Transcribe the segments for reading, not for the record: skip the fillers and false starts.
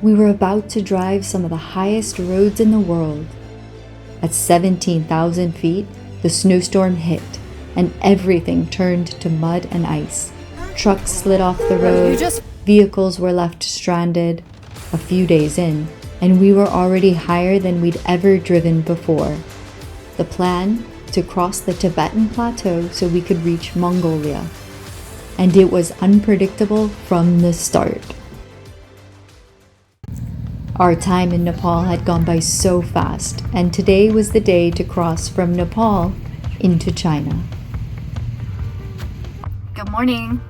We were about to drive some of the highest roads in the world. At 17,000 feet, the snowstorm hit, and everything turned to mud and ice. Trucks slid off the road, vehicles were left stranded. A few days in, and we were already higher than we'd ever driven before. The plan? To cross the Tibetan Plateau so we could reach Mongolia. And it was unpredictable from the start. Our time in Nepal had gone by so fast, and today was the day to cross from Nepal into China. Good morning.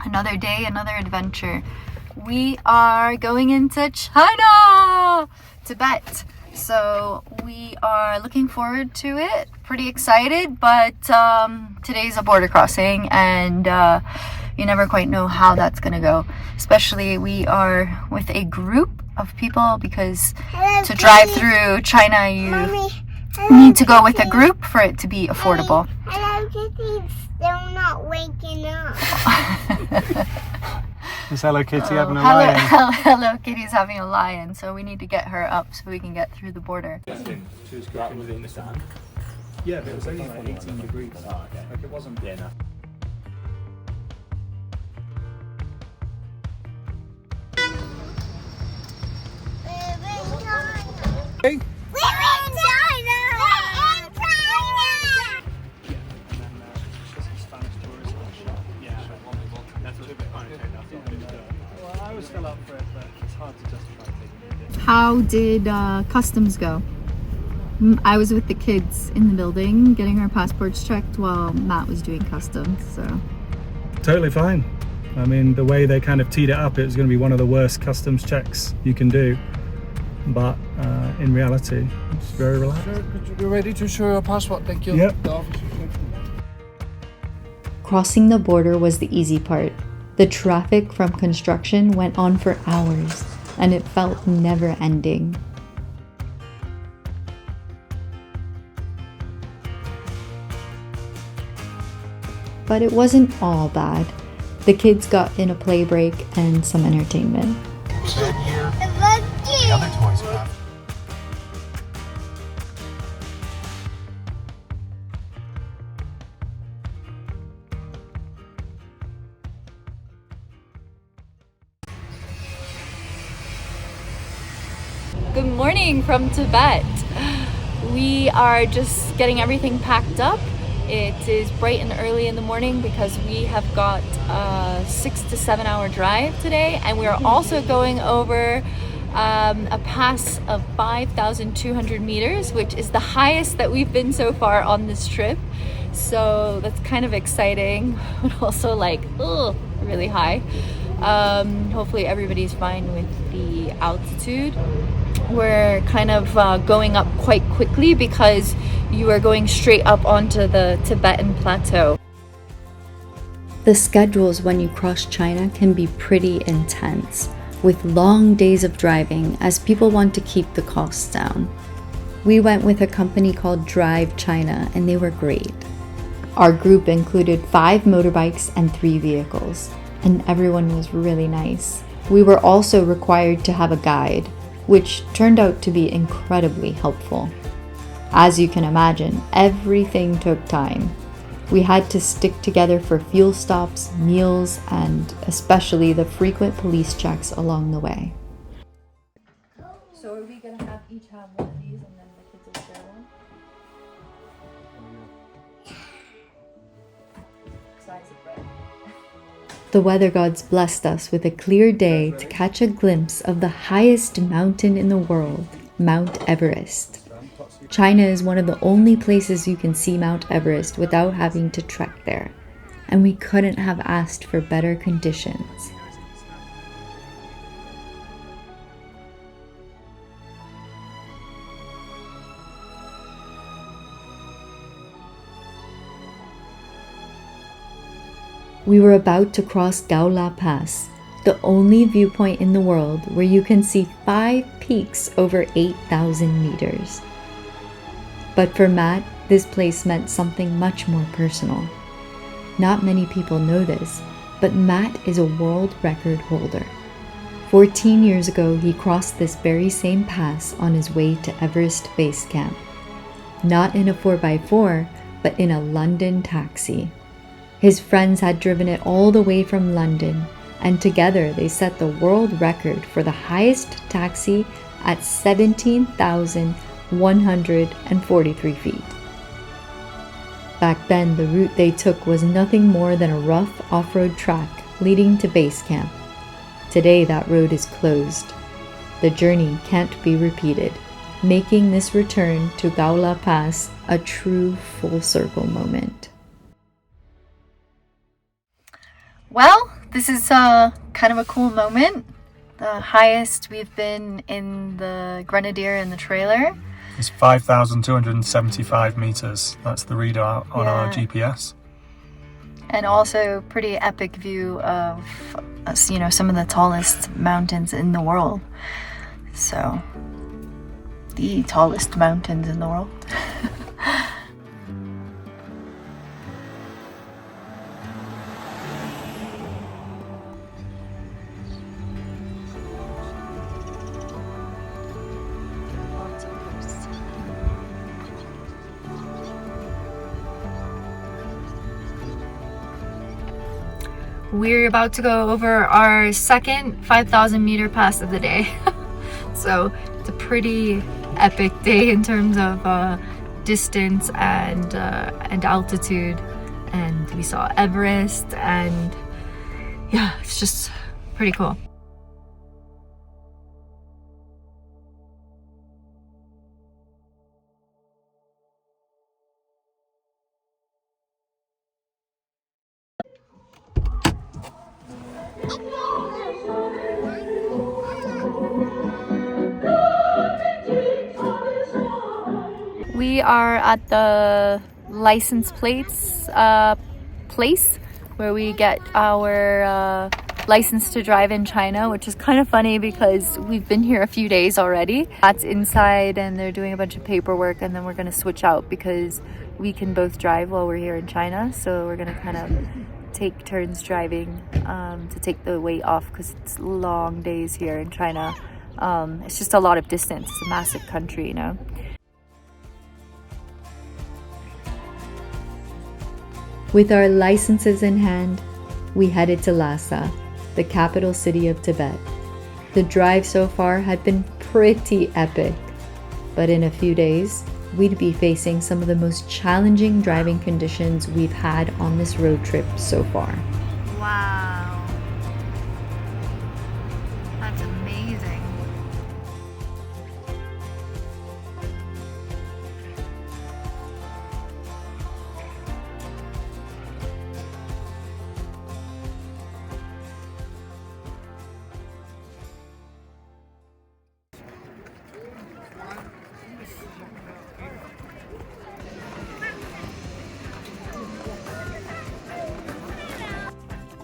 Another day, another adventure. We are going into China! Tibet. So we are looking forward to it. Pretty excited, but today's a border crossing, and you never quite know how that's gonna go. Especially we are with a group of people, because to drive through China you need to go with a group for it to be affordable. Hello Kitty's still not waking up. Is Hello Kitty having a lion? Hello Kitty's having a lion, so we need to get her up so we can get through the border. She was cooking within the stand? Yeah, but it was only like 18 degrees. Oh, okay. Like it wasn't enough. Hey. We're in China! We're in China! Spanish tourism shop. Yeah, that's what well, I was still up for it, but it's hard to justify taking it. How did customs go? I was with the kids in the building getting our passports checked while Matt was doing customs, so. Totally fine. I mean, the way they kind of teed it up, it was going to be one of the worst customs checks you can do. But in reality, it's very relaxed. Sir, could you be ready to show your passport? Thank you. Yep. The officer. Crossing the border was the easy part. The traffic from construction went on for hours, and it felt never ending. But it wasn't all bad. The kids got in a play break and some entertainment. The other toys have. Good morning from Tibet. We are just getting everything packed up. It is bright and early in the morning because we have got a 6 to 7 hour drive today, and we are also going over a pass of 5,200 meters, which is the highest that we've been so far on this trip. So that's kind of exciting, but also like, ugh, really high. Hopefully everybody's fine with the altitude. We're kind of going up quite quickly because you are going straight up onto the Tibetan Plateau. The schedules when you cross China can be pretty intense, with long days of driving as people want to keep the costs down. We went with a company called Drive China, and they were great. Our group included 5 motorbikes and 3 vehicles, and everyone was really nice. We were also required to have a guide, which turned out to be incredibly helpful. As you can imagine, everything took time. We had to stick together for fuel stops, meals, and especially the frequent police checks along the way. So are we gonna each have one of these, and then the kids will share one? Size of bread. The weather gods blessed us with a clear day to catch a glimpse of the highest mountain in the world, Mount Everest. China is one of the only places you can see Mount Everest without having to trek there, and we couldn't have asked for better conditions. We were about to cross Gaola Pass, the only viewpoint in the world where you can see 5 peaks over 8,000 meters. But for Matt, this place meant something much more personal. Not many people know this, but Matt is a world record holder. 14 years ago, he crossed this very same pass on his way to Everest Base Camp. Not in a 4x4, but in a London taxi. His friends had driven it all the way from London, and together they set the world record for the highest taxi at 17,143 feet. Back then, the route they took was nothing more than a rough off-road track leading to base camp. Today, that road is closed. The journey can't be repeated, making this return to Gaula Pass a true full circle moment. Well, this is kind of a cool moment. The highest we've been in the Grenadier in the trailer. It's 5,275 meters. That's the readout on our GPS. And also pretty epic view of, you know, some of the tallest mountains in the world. So, the tallest mountains in the world. We're about to go over our second 5,000 meter pass of the day. So it's a pretty epic day in terms of distance and altitude. And we saw Everest, and yeah, it's just pretty cool. We are at the license plates place where we get our license to drive in China, which is kind of funny because we've been here a few days already. That's inside, and they're doing a bunch of paperwork, and then we're going to switch out because we can both drive while we're here in China. So we're going to kind of take turns driving to take the weight off because it's long days here in China. It's just a lot of distance. It's a massive country, you know. With our licenses in hand, we headed to Lhasa, the capital city of Tibet. The drive so far had been pretty epic, but in a few days, we'd be facing some of the most challenging driving conditions we've had on this road trip so far. Wow. That's amazing.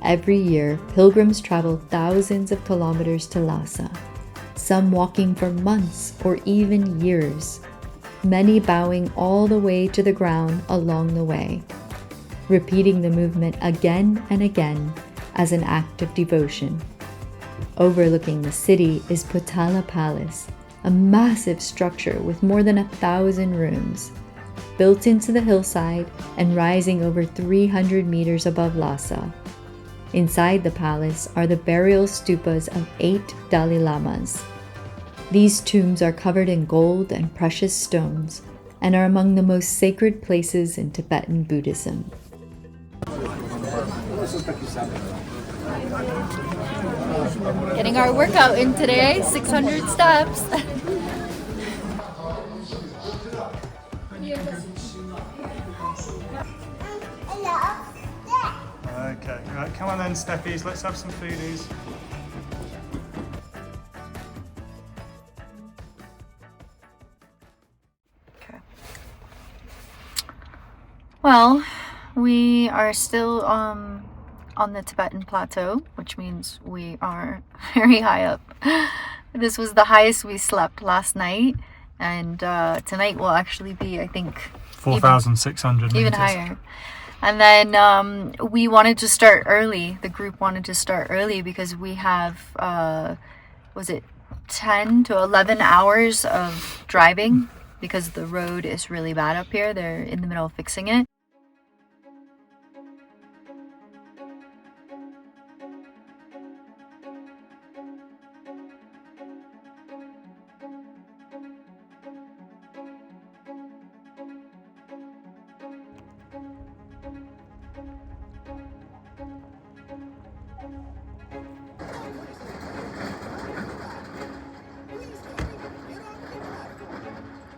Every year, pilgrims travel thousands of kilometers to Lhasa, some walking for months or even years, many bowing all the way to the ground along the way, repeating the movement again and again as an act of devotion. Overlooking the city is Potala Palace, a massive structure with more than 1,000 rooms, built into the hillside and rising over 300 meters above Lhasa. Inside the palace are the burial stupas of 8 Dalai Lamas. These tombs are covered in gold and precious stones and are among the most sacred places in Tibetan Buddhism. Getting our workout in today, 600 steps. Okay, right, come on then, Steffies, let's have some foodies. Okay. Well, we are still on the Tibetan Plateau, which means we are very high up. This was the highest we slept last night, and tonight will actually be, I think, 4,600 even higher. And then we wanted to start early. The group wanted to start early because we have was it 10 to 11 hours of driving because the road is really bad up here. They're in the middle of fixing it.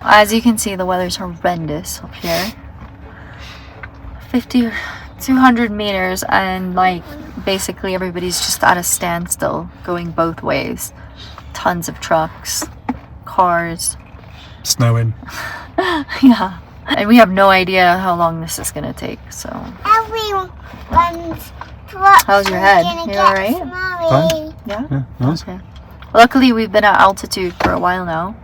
As you can see, the weather's horrendous up here. 200 meters and like basically everybody's just at a standstill going both ways. Tons of trucks, cars. Snowing. Yeah. And we have no idea how long this is gonna take, so. Everyone's truck. How's your head? You alright? Fine. Yeah? Yeah, nice. Okay. Luckily we've been at altitude for a while now.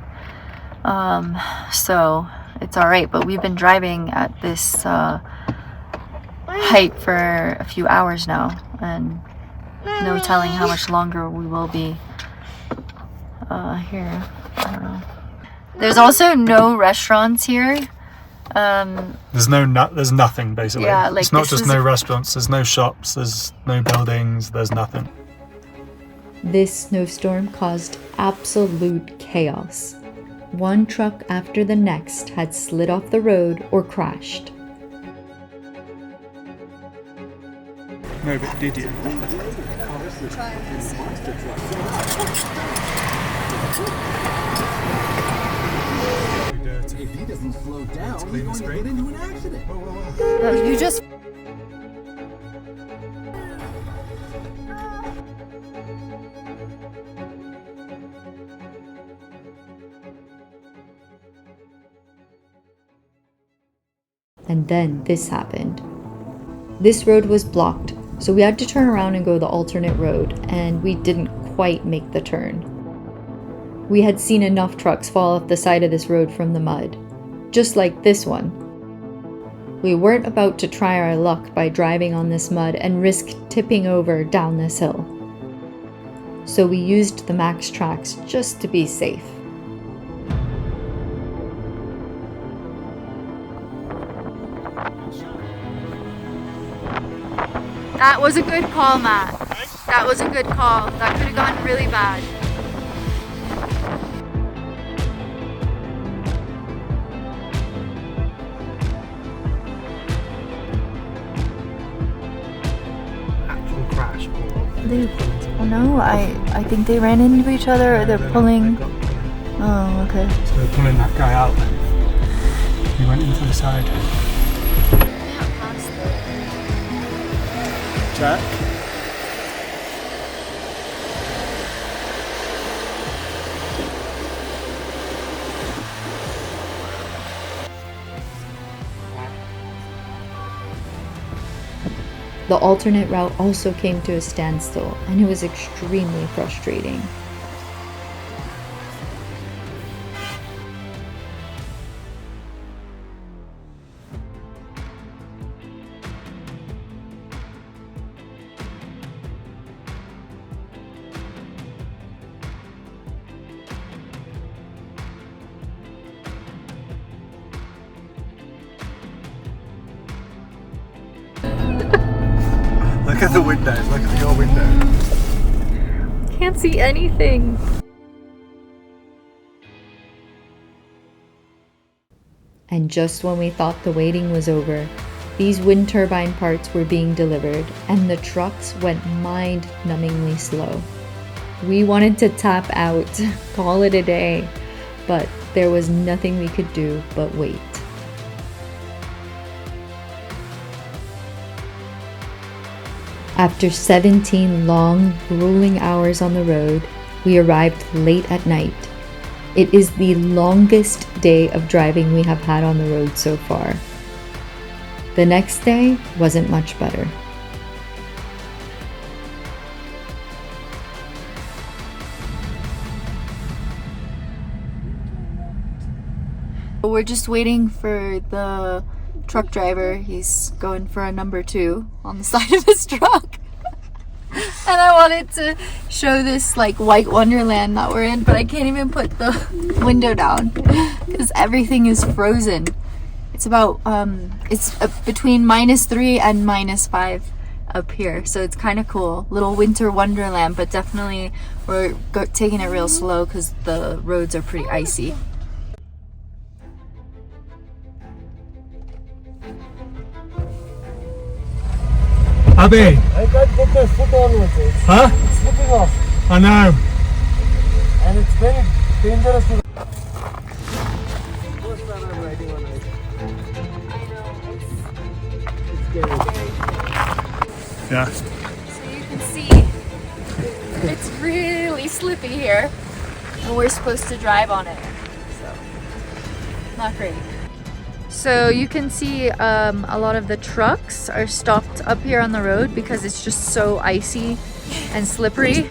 So it's alright, but we've been driving at this height for a few hours now, and no telling how much longer we will be here. I don't know. There's also no restaurants here. There's nothing basically. Yeah, like it's not this just is no restaurants, there's no shops, there's no buildings, there's nothing. This snowstorm caused absolute chaos. One truck after the next had slid off the road or crashed. No, but did you? If he doesn't slow down, he's going to get into an accident. You just. And then this happened. This road was blocked, so we had to turn around and go the alternate road, and we didn't quite make the turn. We had seen enough trucks fall off the side of this road from the mud, just like this one. We weren't about to try our luck by driving on this mud and risk tipping over down this hill. So we used the max tracks just to be safe. That was a good call, Matt. That was a good call. That could have gone really bad. Actual crash. Oh no, I think they ran into each other, or they're pulling. Oh, okay. So they're pulling that guy out then. He went into the side. Jack. The alternate route also came to a standstill, and it was extremely frustrating. Look at the windows, look at your window. Can't see anything. And just when we thought the waiting was over, these wind turbine parts were being delivered, and the trucks went mind-numbingly slow. We wanted to tap out, call it a day, but there was nothing we could do but wait. After 17 long, grueling hours on the road, we arrived late at night. It is the longest day of driving we have had on the road so far. The next day wasn't much better. We're just waiting for the truck driver. He's going for a number 2 on the side of his truck. And I wanted to show this like white wonderland that we're in, but I can't even put the window down because everything is frozen. It's about between -3 and -5 up here, so it's kind of cool. Little winter wonderland, but definitely we're taking it real slow because the roads are pretty icy. Abby, I can't put my foot on with it. huh? It's slipping off. I know. And it's very dangerous to... First time I'm riding on it. I know, It's scary. Yeah. so you can see it's really slippy here, and we're supposed to drive on it, so not great. So you can see a lot of the trucks are stopped up here on the road because it's just so icy and slippery.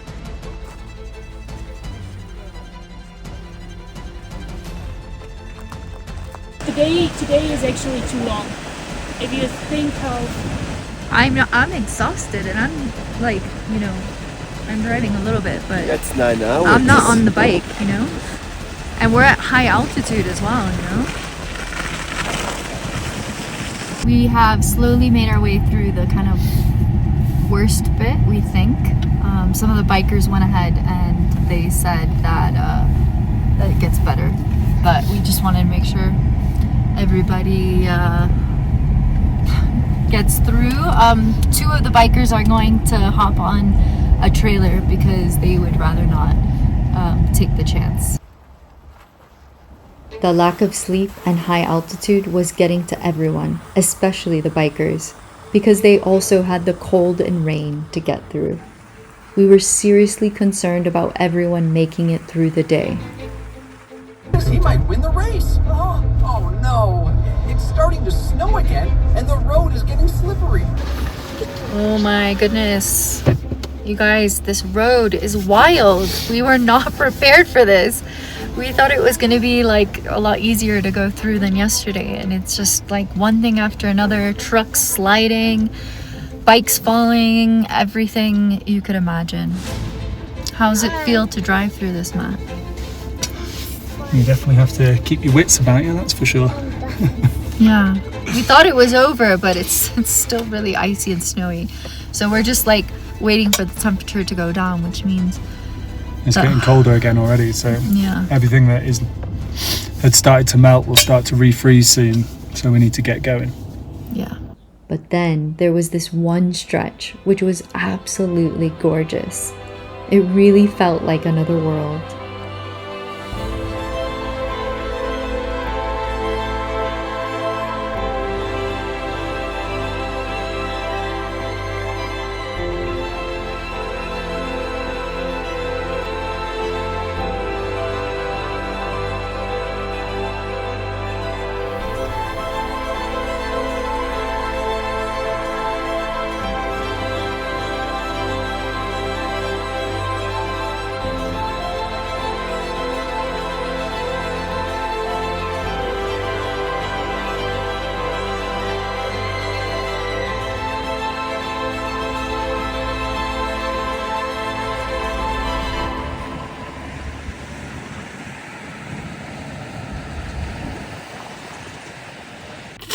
Today is actually too long. If you think of I'm exhausted, and I'm like, you know, I'm driving a little bit, but That's 9 hours. I'm not on the bike, you know, and we're at high altitude as well, you know. We have slowly made our way through the kind of worst bit, we think. Some of the bikers went ahead and they said that that it gets better, but we just wanted to make sure everybody gets through. 2 of the bikers are going to hop on a trailer because they would rather not take the chance. The lack of sleep and high altitude was getting to everyone, especially the bikers, because they also had the cold and rain to get through. We were seriously concerned about everyone making it through the day. He might win the race. Oh no. It's starting to snow again, and the road is getting slippery. Oh my goodness. You guys, this road is wild. We were not prepared for this. We thought it was going to be like a lot easier to go through than yesterday, and it's just like one thing after another. Trucks sliding, bikes falling, everything you could imagine. How does it feel to drive through this, Matt? You definitely have to keep your wits about you, that's for sure. Yeah, we thought it was over, but it's still really icy and snowy. So we're just like waiting for the temperature to go down, which means It's getting colder again already, so yeah. everything that had started to melt will start to refreeze soon, so we need to get going. Yeah. But then there was this one stretch which was absolutely gorgeous. It really felt like another world.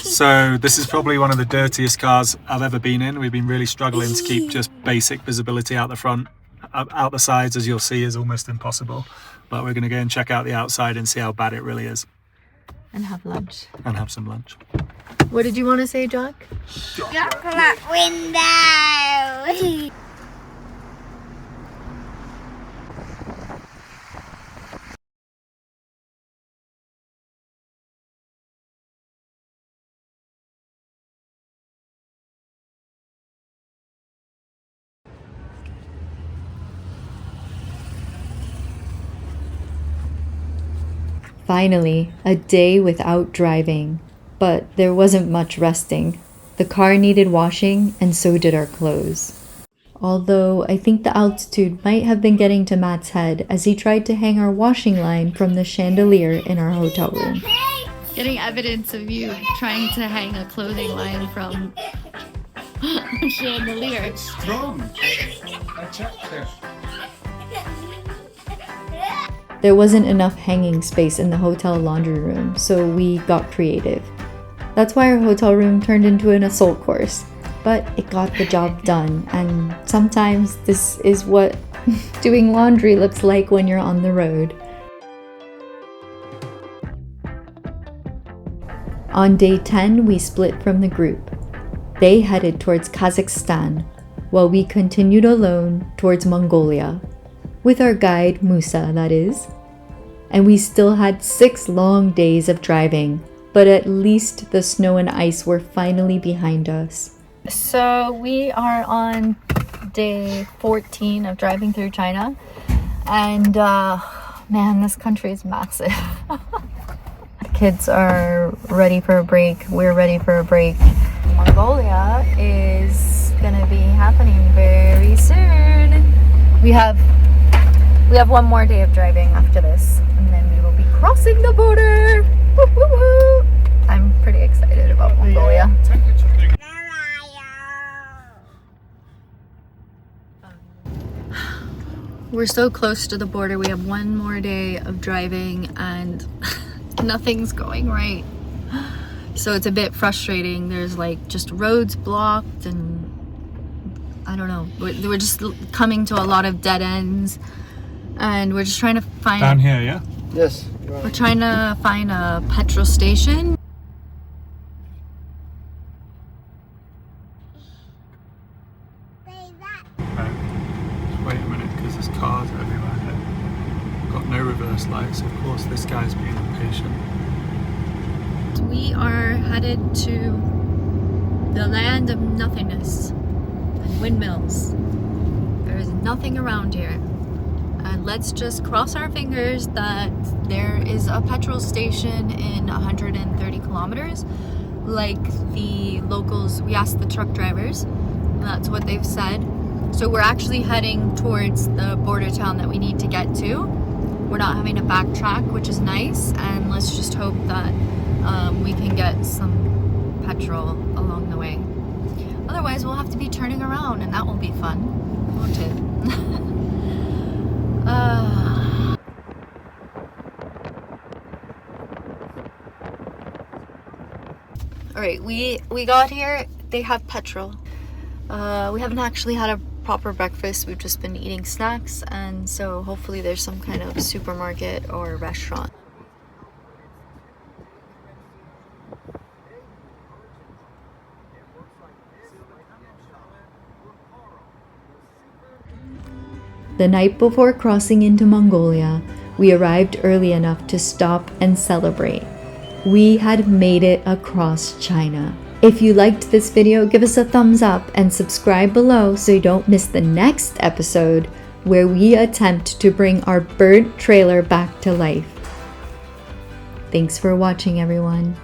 So this is probably one of the dirtiest cars I've ever been in. We've been really struggling to keep just basic visibility out the front. Out the sides, as you'll see, is almost impossible. But we're going to go and check out the outside and see how bad it really is. And have lunch. And have some lunch. What did you want to say, Jack? Chocolate window. Finally, a day without driving. But there wasn't much resting. The car needed washing, and so did our clothes. Although I think the altitude might have been getting to Matt's head as he tried to hang our washing line from the chandelier in our hotel room. Getting evidence of you trying to hang a clothing line from Chandelier. There wasn't enough hanging space in the hotel laundry room, so we got creative. That's why our hotel room turned into an assault course, but it got the job done, and sometimes this is what doing laundry looks like when you're on the road. On day 10, we split from the group. They headed towards Kazakhstan, while we continued alone towards Mongolia. With our guide, Musa, that is. And we still had 6 long days of driving, but at least the snow and ice were finally behind us. So we are on day 14 of driving through China, and man, this country is massive. Kids are ready for a break. We're ready for a break. Mongolia is gonna be happening very soon. We have 1 more day of driving after this, and then we will be crossing the border. Woo, woo, woo. I'm pretty excited about Mongolia. We're so close to the border. We have 1 more day of driving and nothing's going right. So it's a bit frustrating. There's like just roads blocked, and I don't know. We're just coming to a lot of dead ends, and we're just trying to find... Down here, yeah? Yes. We're trying to find a petrol station. Just wait a minute, because there's cars everywhere here. Got no reverse lights. Of course, this guy's being impatient. We are headed to the land of nothingness and windmills. There is nothing around here. And let's just cross our fingers that there is a petrol station in 130 kilometers. Like the locals, we asked the truck drivers, and that's what they've said. So we're actually heading towards the border town that we need to get to. We're not having to backtrack, which is nice, and let's just hope that we can get some petrol along the way. Otherwise, we'll have to be turning around, and that will be fun, won't it? Alright, we got here. They have petrol. We haven't actually had a proper breakfast. We've just been eating snacks, and so hopefully there's some kind of supermarket or restaurant. The night before crossing into Mongolia, we arrived early enough to stop and celebrate. We had made it across China. If you liked this video, give us a thumbs up and subscribe below so you don't miss the next episode where we attempt to bring our burnt trailer back to life. Thanks for watching, everyone.